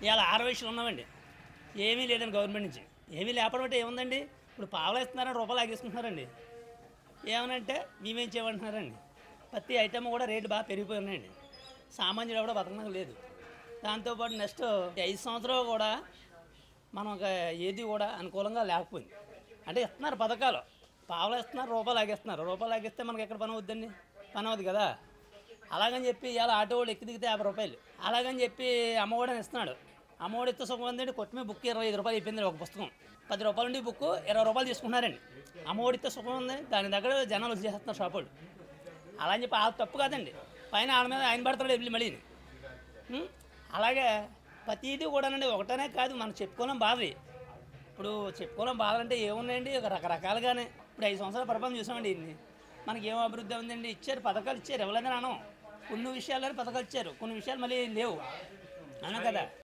ఇవాళ ఆరవేషాలు ఉన్నామండి. ఏమీ లేదండి గవర్నమెంట్ నుంచి. ఏమీ లేకపోవడం అంటే ఏముందండి, ఇప్పుడు పావలా ఇస్తున్నారని రూపాయలు లాగేసుకుంటున్నారండి. ఏమనంటే మేమేం చేయమంటున్నారండి. ప్రతి ఐటమ్ కూడా రేట్లు బాగా పెరిగిపోయి ఉన్నాయండి. సామాన్యుడు కూడా బతకడం లేదు. దాంతోపాటు నెక్స్ట్ 5 సంవత్సరాలు కూడా మనం ఏది కూడా అనుకూలంగా లేకపోయింది. అంటే ఇస్తున్నారు పథకాలు, పావలా ఇస్తున్నారు, రూపాయలు లాగేస్తున్నారు. రూపాయలు లాగేస్తే మనకి ఎక్కడ పని అవుద్దండి? పని అవుద్ది కదా. అలాగని చెప్పి ఇవాళ ఆటో వాడు ఎక్కి దిగితే 50 రూపాయలు, అలాగని చెప్పి అమ్మఒడని ఇస్తున్నాడు. అమ్మఒడి ఇస్తే సుఖం ఉందండి. కొట్టుమే బుక్ 25 రూపాయలు అయిపోయింది. ఒక పుస్తకం 10 రూపాయలు ఉండి బుక్ 20 రూపాయలు తీసుకుంటున్నారండి. అమ్మఒడి ఇస్తే సుఖం ఉంది, దాని దగ్గర జనాలు వచ్చేస్తున్నారు షాపులు. అలా అని చెప్పి ఆ తప్పు కాదండి, పైన వాళ్ళ మీద ఆయన పడతాడు వెళ్ళి మళ్ళీ. అలాగే ప్రతిదీ కూడానండి, ఒకటనే కాదు మనం చెప్పుకోవడం బాధది. ఇప్పుడు చెప్పుకోవడం బాధలంటే ఏమున్నాయండి, ఒక రకరకాలుగానే. ఇప్పుడు 5 సంవత్సరాల పరిపాలన చూసామండి. ఇన్ని మనకి ఏం అభివృద్ధి ఉందండి? ఇచ్చారు, పథకాలు ఇచ్చారు, ఎవరైనా అనం. కొన్ని విషయాల్లోనే పథకాలు ఇచ్చారు, కొన్ని విషయాలు మళ్ళీ లేవు, అన్నా కదా.